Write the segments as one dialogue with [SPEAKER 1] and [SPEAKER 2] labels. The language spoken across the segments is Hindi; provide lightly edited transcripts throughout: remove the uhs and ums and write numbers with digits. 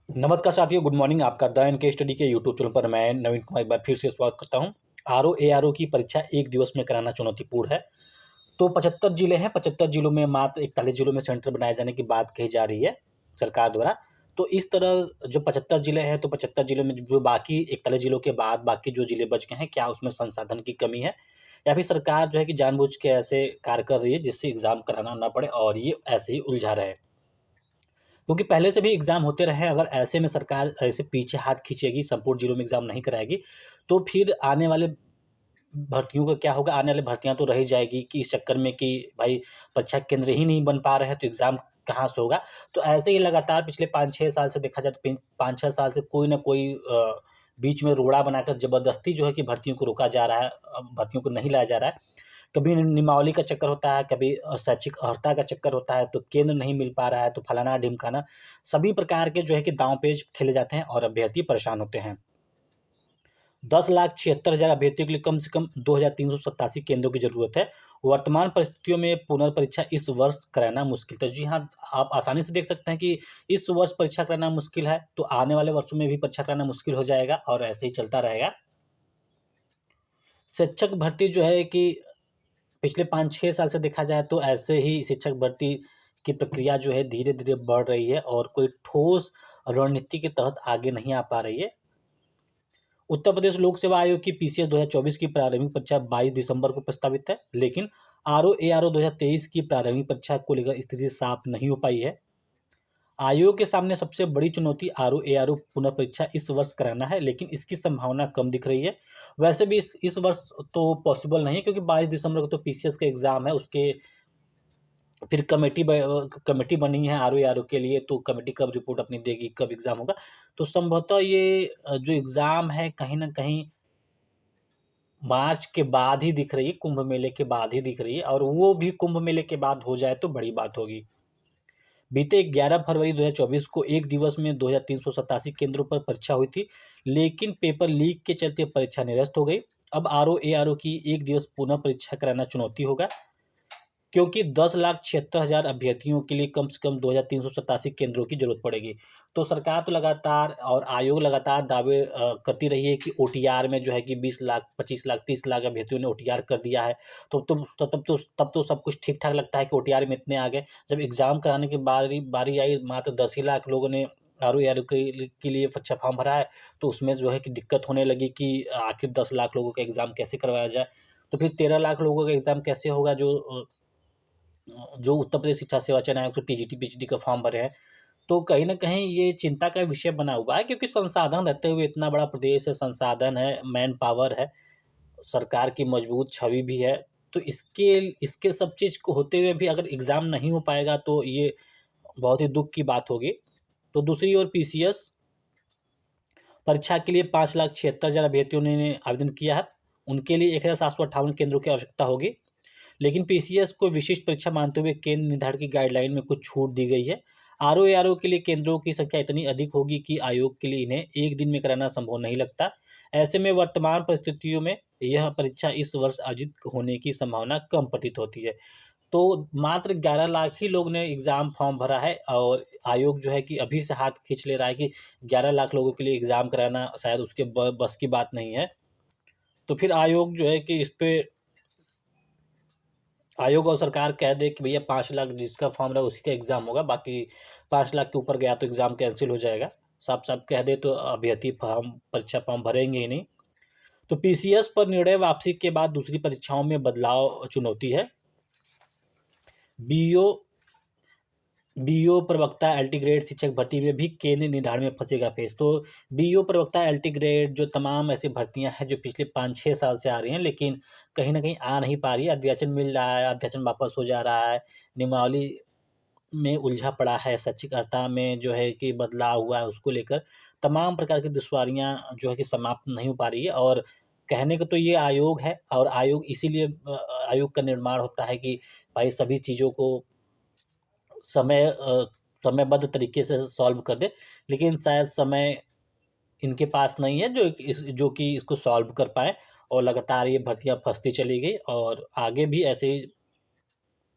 [SPEAKER 1] नमस्कार साथियों, गुड मॉर्निंग। आपका द एनके स्टडी के यूट्यूब चैनल पर मैं नवीन कुमार एक बार फिर से स्वागत करता हूं। आरओ की परीक्षा एक दिवस में कराना चुनौतीपूर्ण है। तो 75 जिले हैं। 75 जिलों में मात्र 41 जिलों में सेंटर बनाए जाने की बात कही जा रही है सरकार द्वारा। तो इस तरह जो 75 जिले हैं, तो 75 जिलों में जो बाकी 41 जिलों के बाद बाकी जो जिले बच गए हैं, क्या उसमें संसाधन की कमी है या फिर सरकार जो है कि जानबूझ के ऐसे कार्य कर रही है जिससे एग्जाम कराना ना पड़े और ये ऐसे ही उलझा रहे। क्योंकि पहले से भी एग्ज़ाम होते रहे हैं, अगर ऐसे में सरकार ऐसे पीछे हाथ खींचेगी, संपूर्ण जिलों में एग्ज़ाम नहीं कराएगी, तो फिर आने वाले भर्तियों का क्या होगा? आने वाली भर्तियाँ तो रह ही जाएगी कि इस चक्कर में कि भाई परीक्षा केंद्र ही नहीं बन पा रहे हैं, तो एग्ज़ाम कहाँ से होगा? तो ऐसे ही लगातार पिछले 5-6 साल से देखा जाए तो 5-6 साल से कोई न कोई बीच में रोड़ा बनाकर ज़बरदस्ती जो है कि भर्तियों को रोका जा रहा है, भर्तियों को नहीं लाया जा रहा है। कभी नियमावली का चक्कर होता है, कभी शैक्षिक अर्हता का चक्कर होता है, तो केंद्र नहीं मिल पा रहा है, तो फलाना-ढिमकाना सभी प्रकार के जो है कि दाँव-पेच खेले जाते हैं और अभ्यर्थी परेशान होते हैं। 10,76,000 अभ्यर्थियों के लिए कम से कम 2,387 केंद्रों की ज़रूरत है। वर्तमान परिस्थितियों में पुनर्परीक्षा इस वर्ष कराना मुश्किल था। जी हाँ, आप आसानी से देख सकते हैं कि इस वर्ष परीक्षा कराना मुश्किल है, तो आने वाले वर्षों में भी परीक्षा कराना मुश्किल हो जाएगा और ऐसे ही चलता रहेगा। शिक्षक भर्ती जो है कि पिछले 5-6 साल से देखा जाए तो ऐसे ही शिक्षक भर्ती की प्रक्रिया जो है धीरे-धीरे बढ़ रही है और कोई ठोस रणनीति के तहत आगे नहीं आ पा रही है। उत्तर प्रदेश लोक सेवा आयोग की पीसीएस 2024 की प्रारंभिक परीक्षा 22 दिसंबर को प्रस्तावित है, लेकिन आरओ-एआरओ 2023 की प्रारंभिक परीक्षा को लेकर स्थिति साफ नहीं हो पाई है। आयोग के सामने सबसे बड़ी चुनौती आरओ-एआरओ पुनर्परीक्षा इस वर्ष कराना है, लेकिन इसकी संभावना कम दिख रही है। वैसे भी इस वर्ष तो पॉसिबल नहीं है, क्योंकि 22 दिसंबर को तो पीसीएस का एग्ज़ाम है, उसके फिर कमेटी बनी है आरओ-एआरओ के लिए, तो कमेटी कब रिपोर्ट अपनी देगी, कब एग्ज़ाम होगा। तो संभवतः ये जो एग्ज़ाम है कहीं न कहीं मार्च के बाद ही दिख रही है, कुंभ मेले के बाद ही दिख रही है, और वो भी कुंभ मेले के बाद हो जाए तो बड़ी बात होगी। बीते 11 फरवरी 2024 को एक दिवस में 2,387 केंद्रों पर परीक्षा हुई थी, लेकिन पेपर लीक के चलते परीक्षा निरस्त हो गई। अब आरओ-एआरओ की एक दिवस पुनः परीक्षा कराना चुनौती होगा, क्योंकि 10,76,000 अभ्यर्थियों के लिए कम से कम 2,387 केंद्रों की ज़रूरत पड़ेगी। तो सरकार तो लगातार और आयोग लगातार दावे करती रही है कि ओटीआर में जो है कि 20 लाख, 25 लाख, 30 लाख अभ्यर्थियों ने ओटीआर कर दिया है। तब तो सब कुछ ठीक-ठाक लगता है कि ओटीआर में इतने आ गए। जब एग्ज़ाम कराने की बारी बारी आई, मात्र 10 ही लाख लोगों ने आरओ-एआरओ के लिए अच्छा फॉर्म भरा है, तो उसमें जो है कि दिक्कत होने लगी कि आखिर 10 लाख लोगों का एग्ज़ाम कैसे करवाया जाए? तो फिर 13 लाख लोगों का एग्ज़ाम कैसे होगा, जो उत्तर प्रदेश शिक्षा सेवा चयन आयोग से टीजीटी पीजीटी का फॉर्म भरे हैं। तो कहीं न कहीं ये चिंता का विषय बना हुआ है, क्योंकि संसाधन रहते हुए, इतना बड़ा प्रदेश है, संसाधन है, मैन पावर है, सरकार की मजबूत छवि भी है। तो इसके इसके सब चीज़ को होते हुए भी अगर एग्ज़ाम नहीं हो पाएगा, तो ये बहुत ही दुःख की बात होगी। तो दूसरी ओर पीसीएस परीक्षा के लिए 5,76,000 अभ्यर्थियों ने आवेदन किया है। उनके लिए 1,758 केंद्रों की आवश्यकता होगी। लेकिन पीसीएस को विशिष्ट परीक्षा मानते हुए केंद्र निर्धारण की गाइडलाइन में कुछ छूट दी गई है। आरओ-एआरओ के लिए केंद्रों की संख्या इतनी अधिक होगी कि आयोग के लिए इन्हें एक दिन में कराना संभव नहीं लगता। ऐसे में वर्तमान परिस्थितियों में यह परीक्षा इस वर्ष आयोजित होने की संभावना कम प्रतीत होती है। तो मात्र 11 लाख ही लोग ने एग्ज़ाम फॉर्म भरा है, और आयोग जो है कि अभी से हाथ खींच ले रहा है कि 11 लाख लोगों के लिए एग्ज़ाम कराना शायद उसके बस की बात नहीं है। तो फिर आयोग जो है कि इस पे आयोग और सरकार कह दे कि भैया 5 लाख जिसका फॉर्म रहा उसी का एग्ज़ाम होगा, बाकी 5 लाख के ऊपर गया तो एग्ज़ाम कैंसिल हो जाएगा। साफ-साफ कह दे तो अभ्यर्थी परीक्षा फॉर्म भरेंगे ही नहीं। तो पीसीएस पर निर्णय वापसी के बाद दूसरी परीक्षाओं में बदलाव चुनौती है। बीईओ बीईओ प्रवक्ता एल्टीग्रेड शिक्षक भर्ती में भी केंद्र निर्धारण में फंसेगा पेश। तो बीईओ प्रवक्ता एल्टीग्रेड जो तमाम ऐसी भर्तियां हैं जो पिछले 5-6 साल से आ रही हैं, लेकिन कहीं न कहीं आ नहीं पा रही है। अध्याचन मिल रहा है, अध्याचन वापस हो जा रहा है, नियमावली में उलझा पड़ा है, शैक्षिक अर्हता में जो है कि बदलाव हुआ है, उसको लेकर तमाम प्रकार की दुश्वारियाँ जो है कि समाप्त नहीं हो पा रही है। और कहने को तो ये आयोग है, और आयोग इसीलिए आयोग का निर्माण होता है कि भाई सभी चीज़ों को समयबद्ध तरीके से सॉल्व कर दे, लेकिन शायद समय इनके पास नहीं है जो कि इसको सॉल्व कर पाएँ, और लगातार ये भर्तियाँ फँसती चली गई और आगे भी ऐसे ही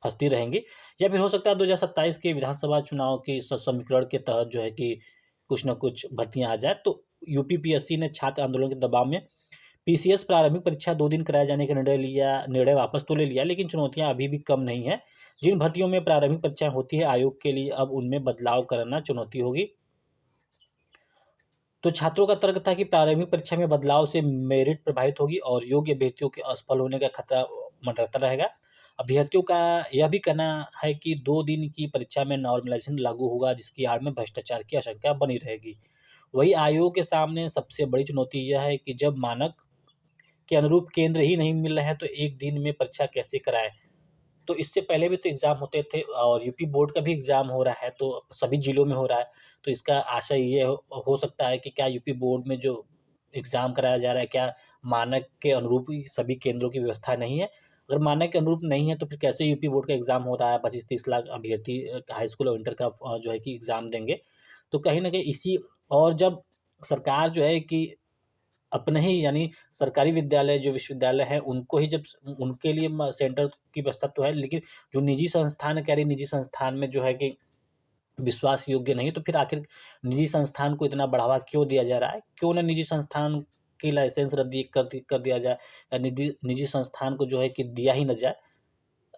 [SPEAKER 1] फँसती रहेंगी। या फिर हो सकता है 2027 के विधानसभा चुनाव के समीकरण के तहत जो है कि कुछ न कुछ भर्तियाँ आ जाए। तो यूपीपीएससी ने छात्र आंदोलन के दबाव में पीसीएस प्रारंभिक परीक्षा 2 दिन कराए जाने का निर्णय वापस तो ले लिया, लेकिन चुनौतियाँ अभी भी कम नहीं हैं। जिन भर्तियों में प्रारंभिक परीक्षाएँ होती है, आयोग के लिए अब उनमें बदलाव करना चुनौती होगी। तो छात्रों का तर्क था कि प्रारंभिक परीक्षा में बदलाव से मेरिट प्रभावित होगी और योग्य अभ्यर्थियों के असफल होने का खतरा मंडराता रहेगा। अभ्यर्थियों का यह भी कहना है कि 2 दिन की परीक्षा में नॉर्मलाइजेशन लागू होगा, जिसकी आड़ में भ्रष्टाचार की आशंका बनी रहेगी। वहीं आयोग के सामने सबसे बड़ी चुनौती यह है कि जब मानक के अनुरूप केंद्र ही नहीं मिल रहे हैं, तो एक दिन में परीक्षा कैसे कराएँ? तो इससे पहले भी तो एग्ज़ाम होते थे और यूपी बोर्ड का भी एग्ज़ाम हो रहा है, तो सभी ज़िलों में हो रहा है। तो इसका आशय ये हो सकता है कि क्या यूपी बोर्ड में जो एग्ज़ाम कराया जा रहा है, क्या मानक के अनुरूप ही सभी केंद्रों की व्यवस्था नहीं है? अगर मानक के अनुरूप नहीं है, तो फिर कैसे यूपी बोर्ड का एग्ज़ाम हो रहा है? 25-30 लाख अभ्यर्थी हाई स्कूल और इंटर का जो है कि एग्ज़ाम देंगे। तो कहीं न कहीं इसी और जब सरकार जो है कि अपने ही यानी सरकारी विद्यालय जो विश्वविद्यालय हैं, उनको ही जब उनके लिए सेंटर की व्यवस्था तो है, लेकिन जो निजी संस्थान कह रही निजी संस्थान में जो है कि विश्वास योग्य नहीं, तो फिर आखिर निजी संस्थान को इतना बढ़ावा क्यों दिया जा रहा है? क्यों ना निजी संस्थान की लाइसेंस रद्दी कर दिया जाए या निजी निजी संस्थान को जो है कि दिया ही ना जाए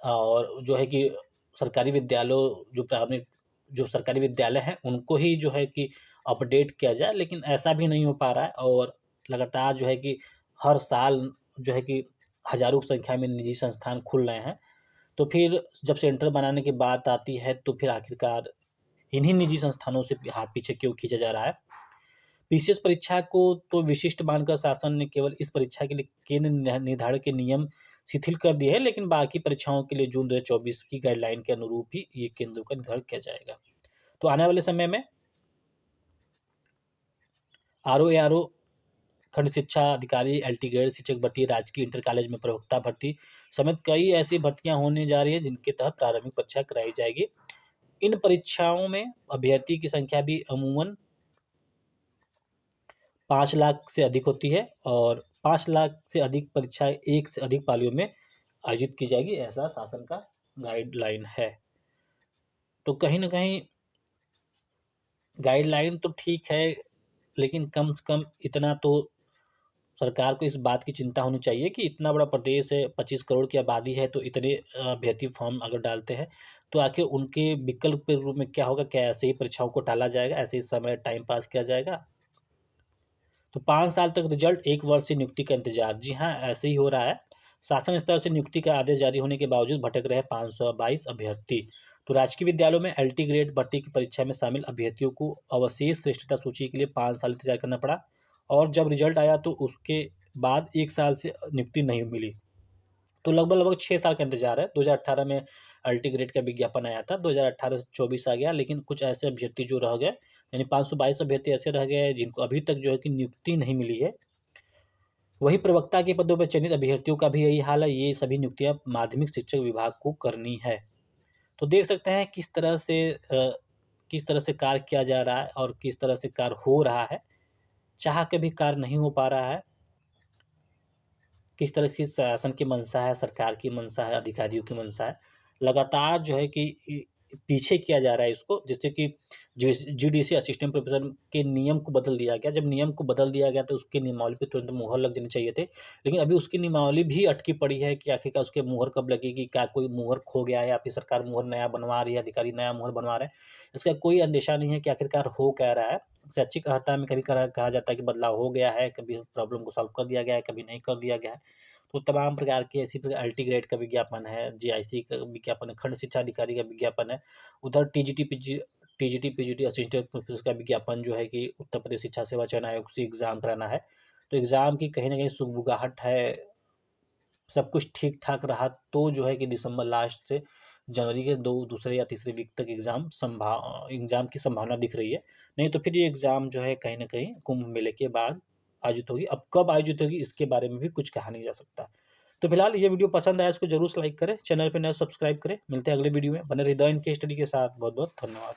[SPEAKER 1] और जो है कि सरकारी विद्यालयों जो सरकारी विद्यालय हैं, उनको ही जो है कि अपडेट किया जाए, लेकिन ऐसा भी नहीं हो पा रहा है और लगातार जो है कि हर साल जो है कि हज़ारों की संख्या में निजी संस्थान खुल रहे हैं। तो फिर जब सेंटर बनाने की बात आती है, तो फिर आखिरकार इन्हीं निजी संस्थानों से हाथ पीछे क्यों खींचा जा रहा है? पीसीएस परीक्षा को तो विशिष्ट मानकर शासन ने केवल इस परीक्षा के लिए केंद्र निर्धारण के नियम शिथिल कर दिए हैं, लेकिन बाकी परीक्षाओं के लिए जून 2024 की गाइडलाइन के अनुरूप ही ये केंद्रों का निर्धारण किया जाएगा। तो आने वाले समय में आरओ खंड शिक्षा अधिकारी, एलटी ग्रेड शिक्षक भर्ती, राजकीय इंटर कॉलेज में प्रवक्ता भर्ती समेत कई ऐसी भर्तियां होने जा रही हैं, जिनके तहत प्रारंभिक परीक्षा कराई जाएगी। इन परीक्षाओं में अभ्यर्थी की संख्या भी अमूमन 5 लाख से अधिक होती है और 5 लाख से अधिक परीक्षाएँ एक से अधिक पालियों में आयोजित की जाएगी, ऐसा शासन का गाइडलाइन है। तो कहीं न कहीं गाइडलाइन तो ठीक है, लेकिन कम से कम इतना तो सरकार को इस बात की चिंता होनी चाहिए कि इतना बड़ा प्रदेश है, 25 करोड़ की आबादी है, तो इतने अभ्यर्थी फॉर्म अगर डालते हैं, तो आखिर उनके विकल्प के रूप में क्या होगा? क्या ऐसे ही परीक्षाओं को टाला जाएगा? ऐसे ही समय टाइम पास किया जाएगा? तो 5 साल तक रिजल्ट, 1 वर्ष से नियुक्ति का इंतजार। जी हाँ, ऐसे ही हो रहा है। शासन स्तर से नियुक्ति का आदेश जारी होने के बावजूद भटक रहे 522 अभ्यर्थी। तो राजकीय विद्यालयों में एलटी ग्रेड भर्ती की परीक्षा में शामिल अभ्यर्थियों को अवशेष श्रेष्ठता सूची के लिए 5 साल इंतजार करना पड़ा और जब रिजल्ट आया तो उसके बाद 1 साल से नियुक्ति नहीं मिली। तो लगभग-लगभग 6 साल का इंतज़ार है। 2018 में अल्टीग्रेड का विज्ञापन आया था, 2018 से 24 आ गया, लेकिन कुछ ऐसे अभ्यर्थी जो रह गए, यानी 522 अभ्यर्थी ऐसे रह गए हैं जिनको अभी तक जो है कि नियुक्ति नहीं मिली है। वहीं प्रवक्ता के पदों पर चयनित अभ्यर्थियों का भी यही हाल है, ये सभी नियुक्तियाँ माध्यमिक शिक्षक विभाग को करनी है। तो देख सकते हैं किस तरह से कार्य किया जा रहा है और किस तरह से कार्य हो रहा है। चाह के भी कार्य नहीं हो पा रहा है। किस तरह की शासन की मंशा है, सरकार की मंशा है, अधिकारियों की मंशा है। लगातार जो है कि पीछे किया जा रहा है इसको, जिससे कि जीडीसी असिस्टेंट प्रोफेसर के नियम को बदल दिया गया। जब नियम को बदल दिया गया तो उसकी नियमावली पे तुरंत मुहर लग जानी चाहिए थे। लेकिन अभी उसकी नियमावली भी अटकी पड़ी है कि आखिरकार उसके मुहर कब लगेगी, क्या कोई मुहर खो गया है या फिर सरकार मुहर नया बनवा रही है, अधिकारी नया मुहर बनवा रहे हैं। इसका कोई अंदेशा नहीं है कि आखिरकार हो क्या रहा है। शैक्षिक अर्हता में कभी कहा जाता है कि बदलाव हो गया है, कभी प्रॉब्लम को सॉल्व कर दिया गया है, कभी नहीं कर दिया गया है। तो तमाम प्रकार के इसी प्रकार अल्टीग्रेड का विज्ञापन है, जीआईसी का विज्ञापन है, खंड शिक्षा अधिकारी का विज्ञापन है। उधर टीजीटी असिस्टेंट प्रोफेसर का विज्ञापन जो है कि उत्तर प्रदेश शिक्षा सेवा चयन आयोग से एग्ज़ाम कराना है। तो एग्ज़ाम की कहीं न कहीं सुगबुगाहट है। सब कुछ ठीक-ठाक रहा तो जो है कि दिसंबर लास्ट से जनवरी के दूसरे या तीसरे वीक तक एग्ज़ाम की संभावना दिख रही है। नहीं तो फिर ये एग्ज़ाम जो है कहीं न कहीं कुंभ मेले के बाद आयोजित होगी। अब कब आयोजित होगी इसके बारे में भी कुछ कहा नहीं जा सकता। तो फिलहाल ये वीडियो पसंद आया इसको ज़रूर से लाइक करें, चैनल पे नए सब्सक्राइब करें। मिलते हैं अगले वीडियो में, बने रहिए द इनके स्टडी के साथ। बहुत-बहुत धन्यवाद।